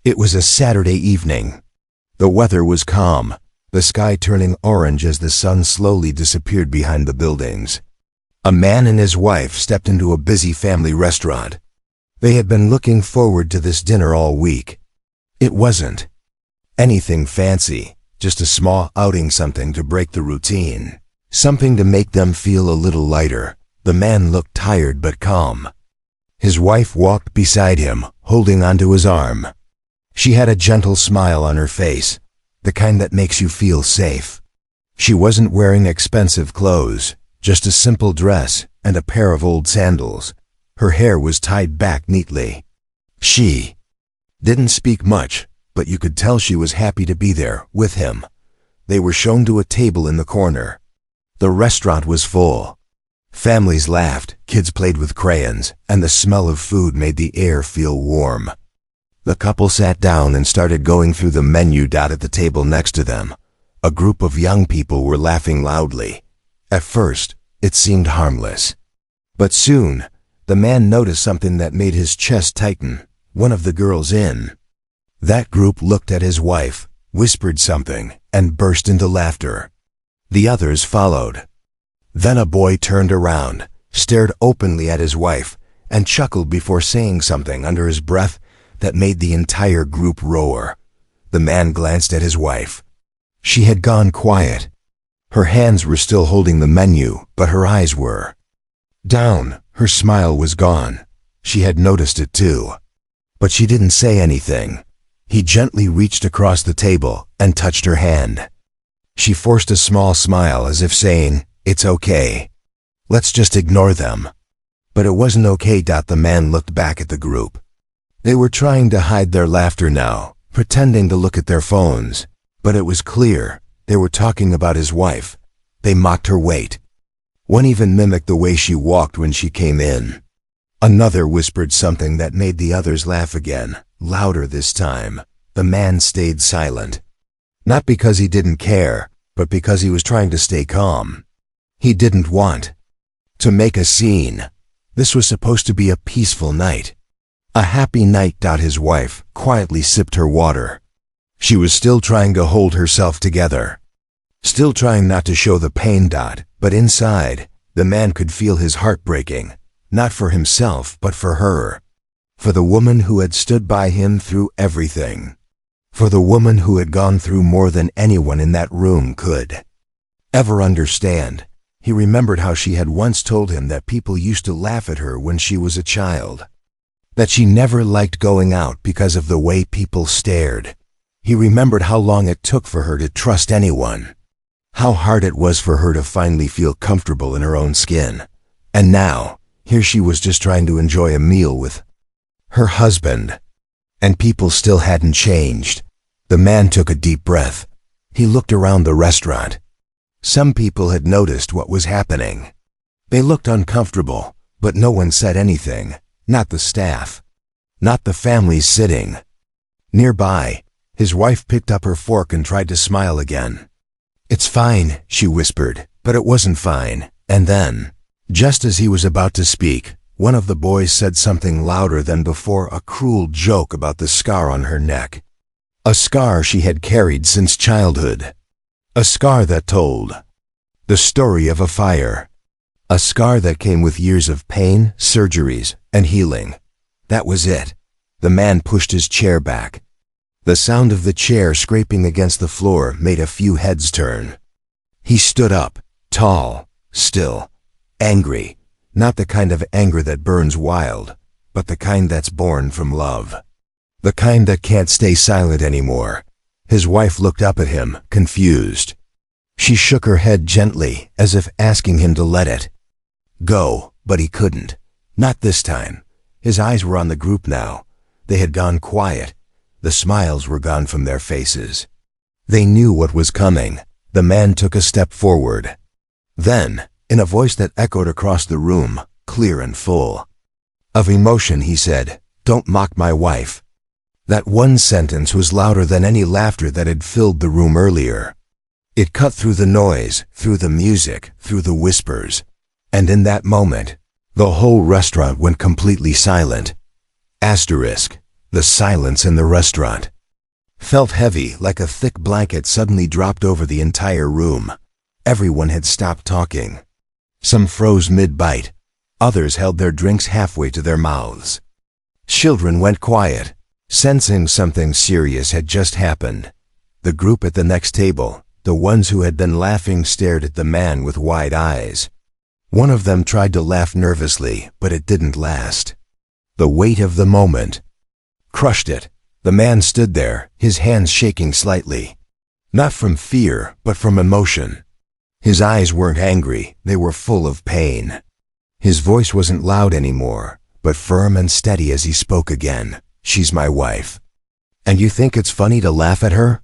It was a Saturday evening. The weather was calm, the sky turning orange as the sun slowly disappeared behind the buildings. A man and his wife stepped into a busy family restaurant. They had been looking forward to this dinner all week. It wasn't anything fancy, just a small outing, something to break the routine, something to make them feel a little lighter. The man looked tired but calm. His wife walked beside him, holding onto his arm. She had a gentle smile on her face, the kind that makes you feel safe. She wasn't wearing expensive clothes, just a simple dress and a pair of old sandals. Her hair was tied back neatly. She didn't speak much, but you could tell she was happy to be there with him. They were shown to a table in the corner. The restaurant was full. Families laughed, kids played with crayons, and the smell of food made the air feel warm. The couple sat down and started going through the menu. At the table next to them, a group of young people were laughing loudly. At first, it seemed harmless. But soon, the man noticed something that made his chest tighten. One of the girls in that group looked at his wife, whispered something, and burst into laughter. The others followed. Then a boy turned around, stared openly at his wife, and chuckled before saying something under his breath that made the entire group roar. The man glanced at his wife. She had gone quiet. Her hands were still holding the menu, but her eyes were down. Her smile was gone. She had noticed it too. But she didn't say anything. He gently reached across the table and touched her hand. She forced a small smile as if saying, "It's okay. Let's just ignore them." But it wasn't okay. The man looked back at the group. They were trying to hide their laughter now, pretending to look at their phones. But it was clear, they were talking about his wife. They mocked her weight. One even mimicked the way she walked when she came in. Another whispered something that made the others laugh again, louder this time. The man stayed silent. Not because he didn't care, but because he was trying to stay calm. He didn't want to make a scene. This was supposed to be a peaceful night. A happy night. His wife quietly sipped her water. She was still trying to hold herself together. Still trying not to show the pain. But inside, the man could feel his heart breaking. Not for himself, but for her. For the woman who had stood by him through everything. For the woman who had gone through more than anyone in that room could ever understand. He remembered how she had once told him that people used to laugh at her when she was a child. That she never liked going out because of the way people stared. He remembered how long it took for her to trust anyone. How hard it was for her to finally feel comfortable in her own skin. And now, here she was just trying to enjoy a meal with her husband. And people still hadn't changed. The man took a deep breath. He looked around the restaurant. Some people had noticed what was happening. They looked uncomfortable, but no one said anything. Not the staff. Not the families sitting nearby. His wife picked up her fork and tried to smile again. "It's fine," she whispered, but it wasn't fine. And then, just as he was about to speak, one of the boys said something louder than before, a cruel joke about the scar on her neck. A scar she had carried since childhood. A scar that told the story of a fire. A scar that came with years of pain, surgeries, and healing. That was it. The man pushed his chair back. The sound of the chair scraping against the floor made a few heads turn. He stood up, tall, still, angry. Not the kind of anger that burns wild, but the kind that's born from love. The kind that can't stay silent anymore. His wife looked up at him, confused. She shook her head gently, as if asking him to let it go, but he couldn't. Not this time. His eyes were on the group now. They had gone quiet. The smiles were gone from their faces. They knew what was coming. The man took a step forward. Then, in a voice that echoed across the room, clear and full of emotion, he said, "Don't mock my wife." That one sentence was louder than any laughter that had filled the room earlier. It cut through the noise, through the music, through the whispers. And in that moment, the whole restaurant went completely silent. Asterisk. The silence in the restaurant felt heavy, like a thick blanket suddenly dropped over the entire room. Everyone had stopped talking. Some froze mid-bite. Others held their drinks halfway to their mouths. Children went quiet, sensing something serious had just happened. The group at the next table, the ones who had been laughing, stared at the man with wide eyes. One of them tried to laugh nervously, but it didn't last. The weight of the moment crushed it. The man stood there, his hands shaking slightly. Not from fear, but from emotion. His eyes weren't angry, they were full of pain. His voice wasn't loud anymore, but firm and steady as he spoke again. "She's my wife. And you think it's funny to laugh at her?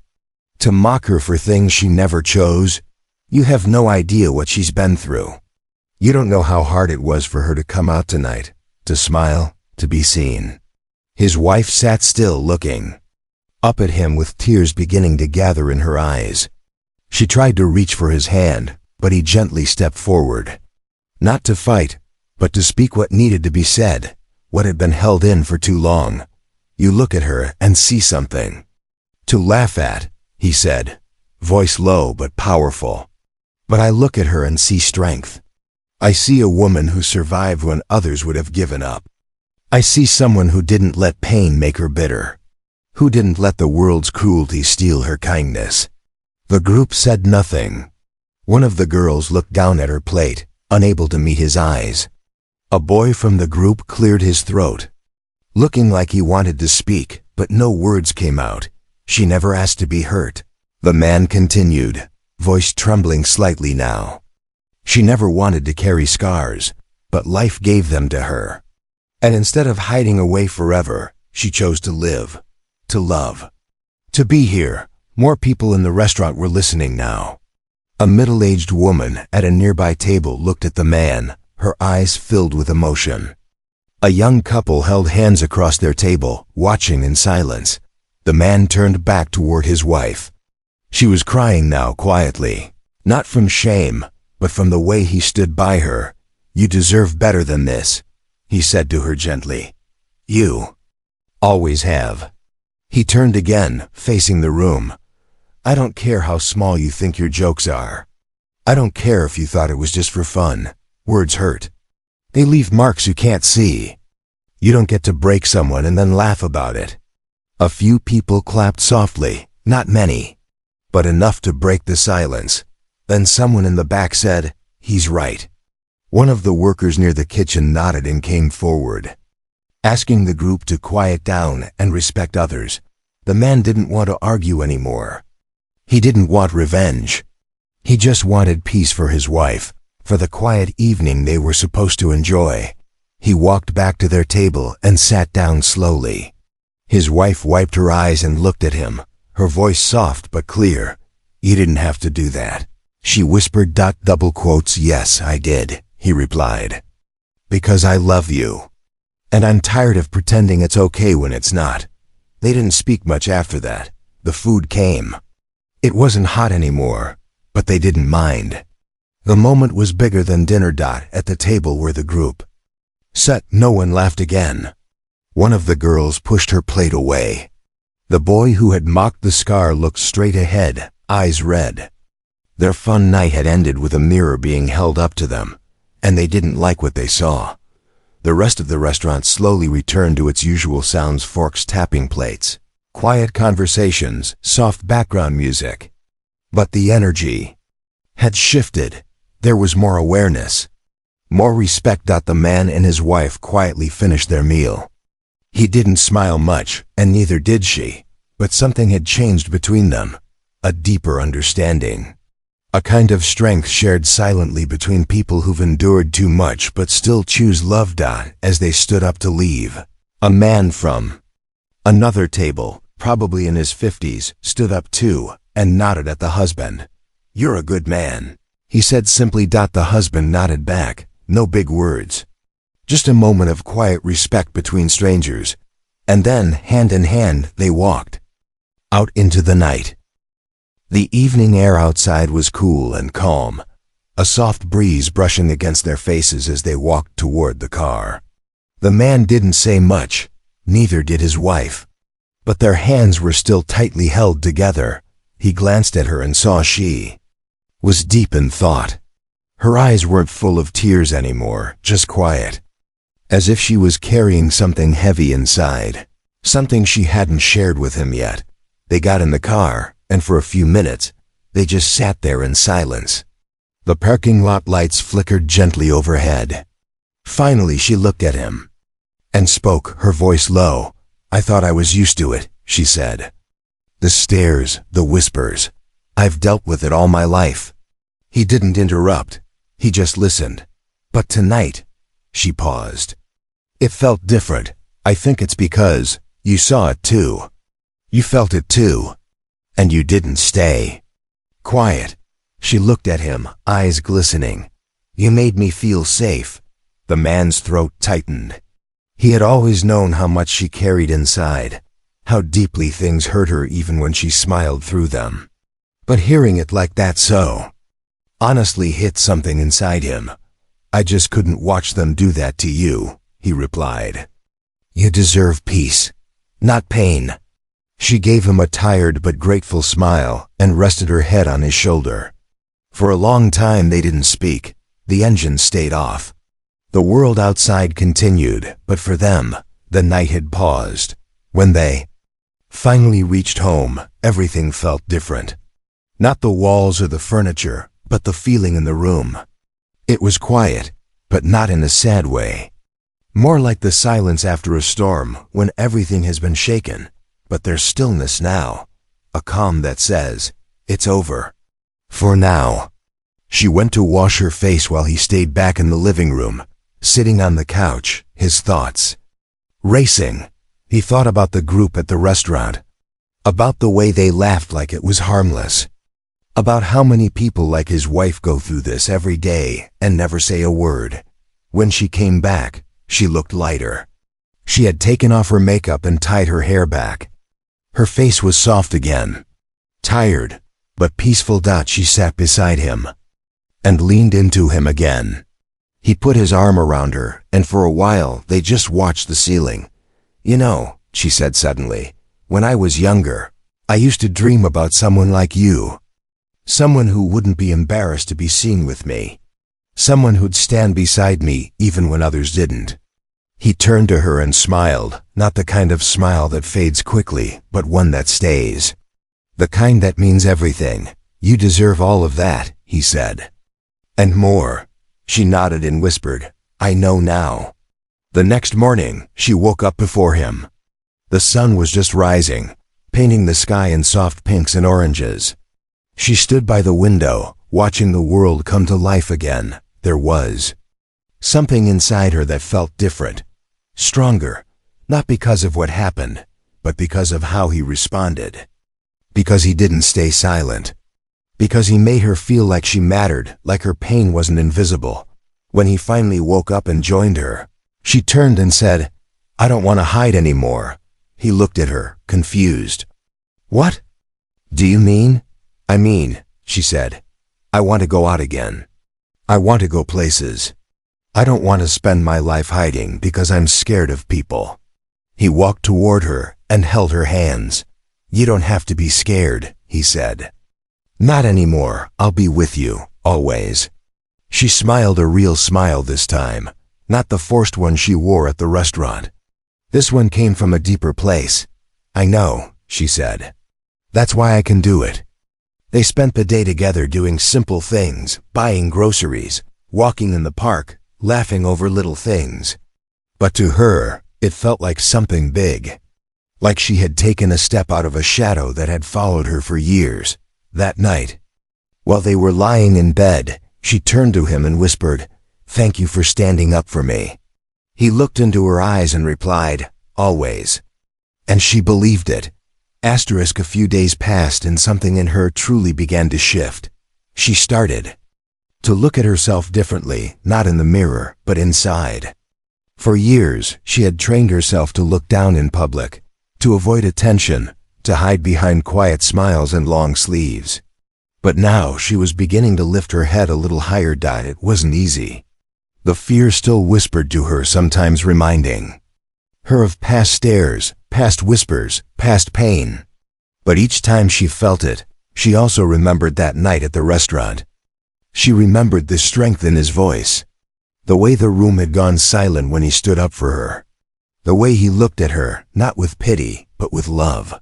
To mock her for things she never chose? You have no idea what she's been through. You don't know how hard it was for her to come out tonight, to smile, to be seen." His wife sat still, looking up at him with tears beginning to gather in her eyes. She tried to reach for his hand, but he gently stepped forward. Not to fight, but to speak what needed to be said, what had been held in for too long. "You look at her and see something to laugh at," he said, voice low but powerful. "But I look at her and see strength. I see a woman who survived when others would have given up. I see someone who didn't let pain make her bitter, who didn't let the world's cruelty steal her kindness." The group said nothing. One of the girls looked down at her plate, unable to meet his eyes. A boy from the group cleared his throat, looking like he wanted to speak, but no words came out. "She never asked to be hurt," the man continued, voice trembling slightly now. "She never wanted to carry scars, but life gave them to her. And instead of hiding away forever, she chose to live, to love, to be here." More people in the restaurant were listening now. A middle-aged woman at a nearby table looked at the man, her eyes filled with emotion. A young couple held hands across their table, watching in silence. The man turned back toward his wife. She was crying now, quietly, not from shame, but from the way he stood by her. "You deserve better than this," he said to her gently. "You always have." He turned again, facing the room. "I don't care how small you think your jokes are. I don't care if you thought it was just for fun. Words hurt. They leave marks you can't see. You don't get to break someone and then laugh about it." A few people clapped softly, not many, but enough to break the silence. Then someone in the back said, "He's right." One of the workers near the kitchen nodded and came forward, asking the group to quiet down and respect others. The man didn't want to argue anymore. He didn't want revenge. He just wanted peace for his wife, for the quiet evening they were supposed to enjoy. He walked back to their table and sat down slowly. His wife wiped her eyes and looked at him, her voice soft but clear. "You didn't have to do that," she whispered. "Yes, I did," he replied. "Because I love you. And I'm tired of pretending it's okay when it's not." They didn't speak much after that. The food came. It wasn't hot anymore, but they didn't mind. The moment was bigger than dinner. At the table where the group sat, no one laughed again. One of the girls pushed her plate away. The boy who had mocked the scar looked straight ahead, eyes red. Their fun night had ended with a mirror being held up to them, and they didn't like what they saw. The rest of the restaurant slowly returned to its usual sounds: forks tapping plates, quiet conversations, soft background music. But the energy had shifted. There was more awareness, more respect. The man and his wife quietly finished their meal. He didn't smile much, and neither did she, but something had changed between them, a deeper understanding. A kind of strength shared silently between people who've endured too much but still choose love. As they stood up to leave, a man from another table, probably in his 50s, stood up too and nodded at the husband. "You're a good man," he said simply. The husband nodded back, no big words. Just a moment of quiet respect between strangers, and then, hand in hand, they walked out into the night. The evening air outside was cool and calm, a soft breeze brushing against their faces as they walked toward the car. The man didn't say much. neither did his wife. But their hands were still tightly held together. He glanced at her and saw she was deep in thought. Her eyes weren't full of tears anymore, just quiet. As if she was carrying something heavy inside, something she hadn't shared with him yet. They got in the car, and for a few minutes, they just sat there in silence. The parking lot lights flickered gently overhead. Finally, she looked at him and spoke, her voice low. "I thought I was used to it," she said. "The stares, the whispers. I've dealt with it all my life." He didn't interrupt. He just listened. "But tonight," she paused. "It felt different. I think it's because you saw it too. You felt it too. And you didn't stay quiet." She looked at him, eyes glistening. "You made me feel safe." The man's throat tightened. He had always known how much she carried inside, how deeply things hurt her even when she smiled through them. But hearing it like that so honestly hit something inside him. "I just couldn't watch them do that to you," he replied. "You deserve peace, not pain." She gave him a tired but grateful smile and rested her head on his shoulder. For a long time they didn't speak. The engine stayed off. The world outside continued, but for them, the night had paused. When they finally reached home, everything felt different. Not the walls or the furniture, but the feeling in the room. It was quiet, but not in a sad way. More like the silence after a storm, when everything has been shaken, but there's stillness now. A calm that says, "It's over. For now." She went to wash her face while he stayed back in the living room, sitting on the couch, his thoughts racing. He thought about the group at the restaurant, about the way they laughed like it was harmless, about how many people like his wife go through this every day and never say a word. When she came back, she looked lighter. She had taken off her makeup and tied her hair back. Her face was soft again. Tired, but peaceful. She sat beside him and leaned into him again. He put his arm around her, and for a while they just watched the ceiling. "You know," she said suddenly, "when I was younger, I used to dream about someone like you. Someone who wouldn't be embarrassed to be seen with me. Someone who'd stand beside me even when others didn't." He turned to her and smiled, not the kind of smile that fades quickly, but one that stays. "The kind that means everything. You deserve all of that," he said. "And more." She nodded and whispered, "I know now." The next morning, she woke up before him. The sun was just rising, painting the sky in soft pinks and oranges. She stood by the window, watching the world come to life again. There was something inside her that felt different, stronger, not because of what happened, but because of how he responded. Because he didn't stay silent. Because he made her feel like she mattered, like her pain wasn't invisible. When he finally woke up and joined her, she turned and said, "I don't want to hide anymore." He looked at her, confused. "What do you mean?" "I mean," she said, "I want to go out again. I want to go places. I don't want to spend my life hiding because I'm scared of people." He walked toward her and held her hands. "You don't have to be scared," he said. "Not anymore. I'll be with you, always." She smiled, a real smile this time, not the forced one she wore at the restaurant. This one came from a deeper place. "I know," she said. "That's why I can do it." They spent the day together doing simple things, buying groceries, walking in the park, laughing over little things. But to her, it felt like something big. Like she had taken a step out of a shadow that had followed her for years. That night, while they were lying in bed, she turned to him and whispered, "Thank you for standing up for me." He looked into her eyes and replied, "Always." And she believed it. A few days passed and something in her truly began to shift. She started to look at herself differently, not in the mirror, but inside. For years, she had trained herself to look down in public, to avoid attention, to hide behind quiet smiles and long sleeves. But now she was beginning to lift her head a little higher. It wasn't easy. The fear still whispered to her, sometimes reminding her of past stares, past whispers, past pain. But each time she felt it, she also remembered that night at the restaurant. She remembered the strength in his voice, the way the room had gone silent when he stood up for her, the way he looked at her, not with pity, but with love.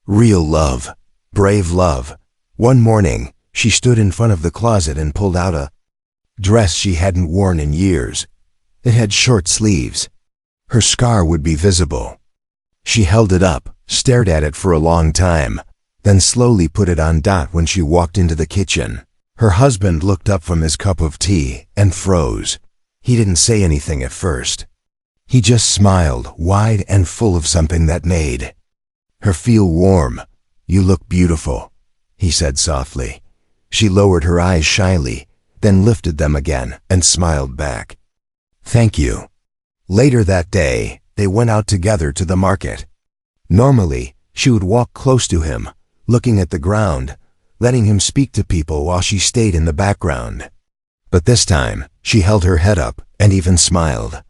Real love, brave love. One morning, she stood in front of the closet and pulled out a dress she hadn't worn in years. It had short sleeves. Her scar would be visible. She held it up, stared at it for a long time, then slowly put it on. When she walked into the kitchen, her husband looked up from his cup of tea and froze. He didn't say anything at first. He just smiled, wide and full of something that made her feel warm. "You look beautiful," he said softly. She lowered her eyes shyly, then lifted them again and smiled back. "Thank you." Later that day, they went out together to the market. Normally, she would walk close to him, looking at the ground, letting him speak to people while she stayed in the background. But this time, she held her head up and even smiled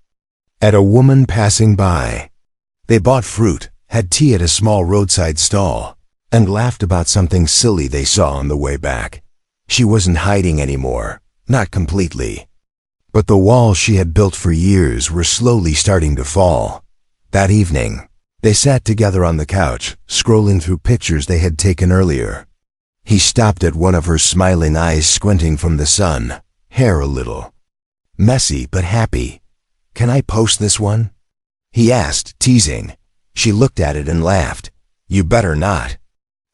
at a woman passing by. They bought fruit, had tea at a small roadside stall, and laughed about something silly they saw on the way back. She wasn't hiding anymore, not completely. But the walls she had built for years were slowly starting to fall. That evening, they sat together on the couch, scrolling through pictures they had taken earlier. He stopped at one of her smiling eyes squinting from the sun, hair a little messy but happy. "Can I post this one?" he asked, teasing. She looked at it and laughed. "You better not."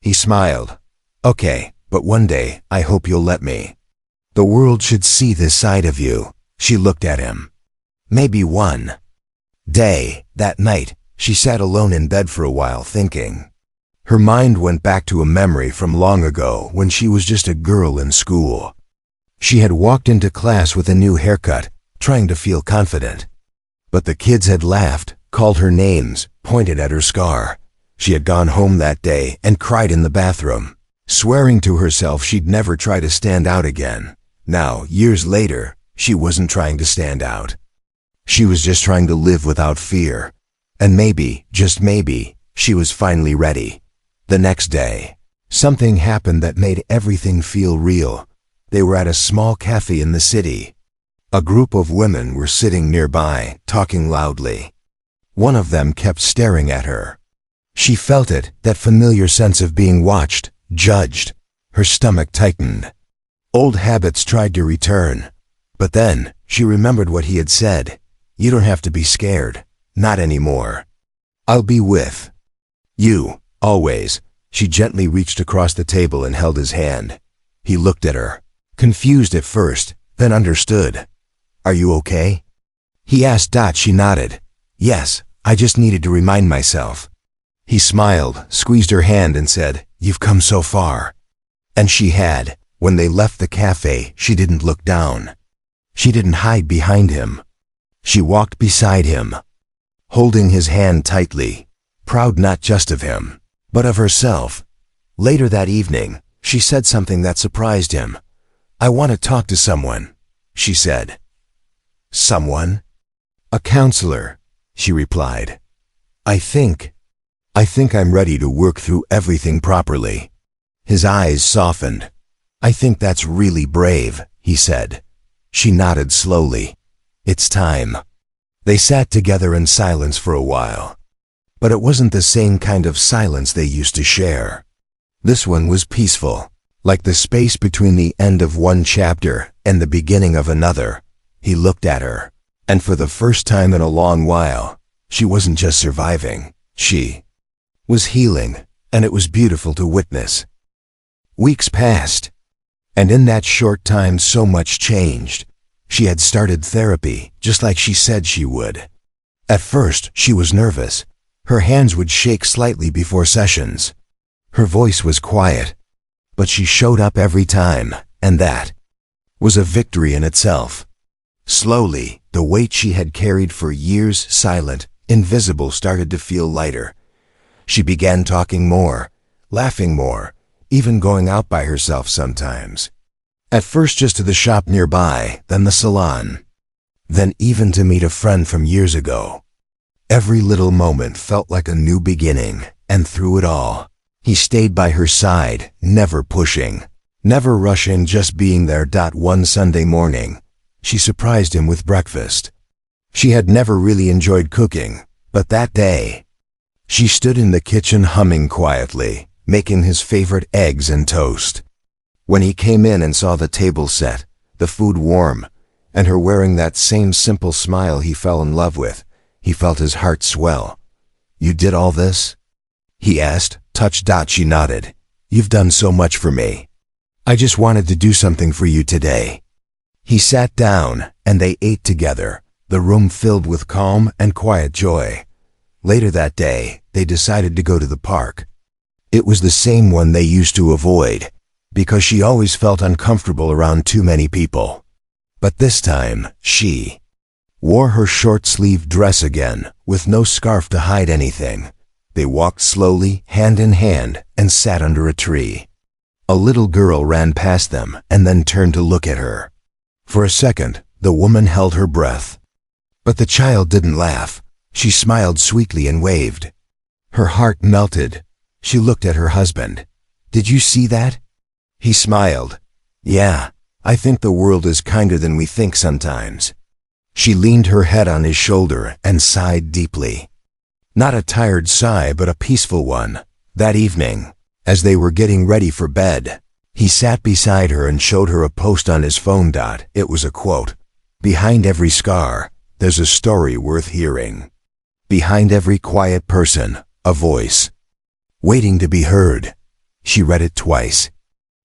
He smiled. "Okay, but one day I hope you'll let me. The world should see this side of you." She looked at him. Maybe one day, that night, she sat alone in bed for a while thinking. Her mind went back to a memory from long ago when she was just a girl in school. She had walked into class with a new haircut, trying to feel confident. But the kids had laughed, called her names, pointed at her scar. She had gone home that day and cried in the bathroom, swearing to herself she'd never try to stand out again. Now, years later, she wasn't trying to stand out. She was just trying to live without fear. And maybe, just maybe, she was finally ready. The next day, something happened that made everything feel real. They were at a small cafe in the city. A group of women were sitting nearby, talking loudly. One of them kept staring at her. She felt it, that familiar sense of being watched, judged. Her stomach tightened. Old habits tried to return. But then, she remembered what he had said. "You don't have to be scared. Not anymore. I'll be with you, always." She gently reached across the table and held his hand. He looked at her, confused at first, then understood. "Are you okay?" he asked. She nodded. "Yes, I just needed to remind myself." He smiled, squeezed her hand and said, "You've come so far." And she had. When they left the cafe, she didn't look down. She didn't hide behind him. She walked beside him, holding his hand tightly, proud not just of him, but of herself. Later that evening, she said something that surprised him. "I want to talk to someone," she said. "Someone?" "A counselor," she replied. I think I'm ready to work through everything properly." His eyes softened. "I think that's really brave," he said. She nodded slowly. "It's time." They sat together in silence for a while. But it wasn't the same kind of silence they used to share. This one was peaceful, like the space between the end of one chapter and the beginning of another. He looked at her, and for the first time in a long while, she wasn't just surviving, she was healing, and it was beautiful to witness. Weeks passed, and in that short time so much changed. She had started therapy, just like she said she would. At first, she was nervous. Her hands would shake slightly before sessions. Her voice was quiet, but she showed up every time, and that was a victory in itself. Slowly, the weight she had carried for years, silent, invisible, started to feel lighter. She began talking more, laughing more, even going out by herself sometimes. At first just to the shop nearby, then the salon, then even to meet a friend from years ago. Every little moment felt like a new beginning, and through it all, he stayed by her side, never pushing, never rushing, just being there. One Sunday morning, she surprised him with breakfast. She had never really enjoyed cooking, but that day, she stood in the kitchen humming quietly, making his favorite eggs and toast. When he came in and saw the table set, the food warm, and her wearing that same simple smile he fell in love with, he felt his heart swell. "You did all this?" he asked, touched. She nodded. "You've done so much for me. I just wanted to do something for you today." He sat down, and they ate together, the room filled with calm and quiet joy. Later that day, they decided to go to the park. It was the same one they used to avoid, because she always felt uncomfortable around too many people. But this time, she wore her short-sleeved dress again, with no scarf to hide anything. They walked slowly, hand in hand, and sat under a tree. A little girl ran past them and then turned to look at her. For a second, the woman held her breath. But the child didn't laugh. She smiled sweetly and waved. Her heart melted. She looked at her husband. "Did you see that?" He smiled. "Yeah, I think the world is kinder than we think sometimes." She leaned her head on his shoulder and sighed deeply. Not a tired sigh, but a peaceful one. That evening, as they were getting ready for bed, he sat beside her and showed her a post on his phone. It was a quote. "Behind every scar, there's a story worth hearing. Behind every quiet person, a voice waiting to be heard." She read it twice,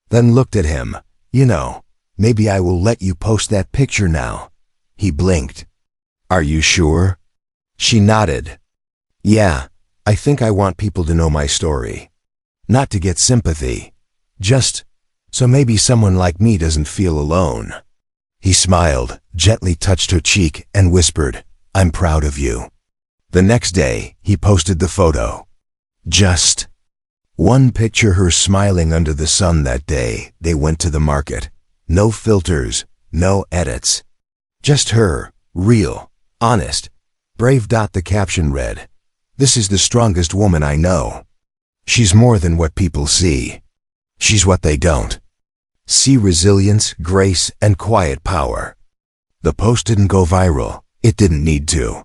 then looked at him. "You know, maybe I will let you post that picture now." He blinked. "Are you sure?" She nodded. "Yeah, I think I want people to know my story. Not to get sympathy, just so maybe someone like me doesn't feel alone." He smiled, gently touched her cheek, and whispered, "I'm proud of you." The next day, he posted the photo. Just one picture, her smiling under the sun. That day, they went to the market. No filters, no edits. Just her, real, honest, brave. The caption read, "This is the strongest woman I know. She's more than what people see. She's what they don't see: resilience, grace, and quiet power." The post didn't go viral. It didn't need to.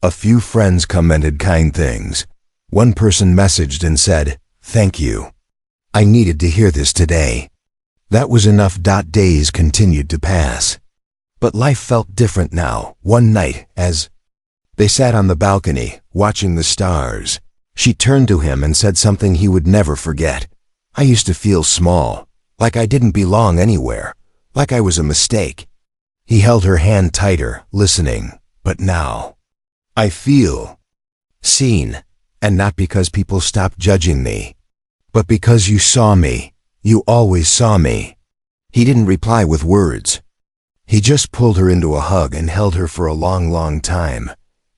A few friends commented kind things. One person messaged and said, "Thank you. I needed to hear this today." That was enough. Days continued to pass. But life felt different now. One night, as they sat on the balcony, watching the stars, she turned to him and said something he would never forget. "I used to feel small, like I didn't belong anywhere, like I was a mistake." He held her hand tighter, listening. "But now, I feel seen, and not because people stopped judging me, but because you saw me. You always saw me." He didn't reply with words. He just pulled her into a hug and held her for a long, long time.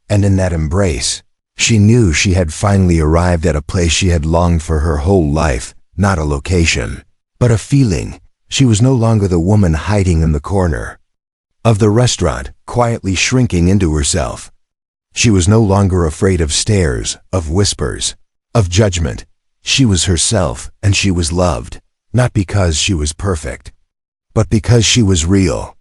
And in that embrace, she knew she had finally arrived at a place she had longed for her whole life. Not a location, but a feeling. She was no longer the woman hiding in the corner of the restaurant, quietly shrinking into herself. She was no longer afraid of stares, of whispers, of judgment. She was herself, and she was loved, not because she was perfect, but because she was real.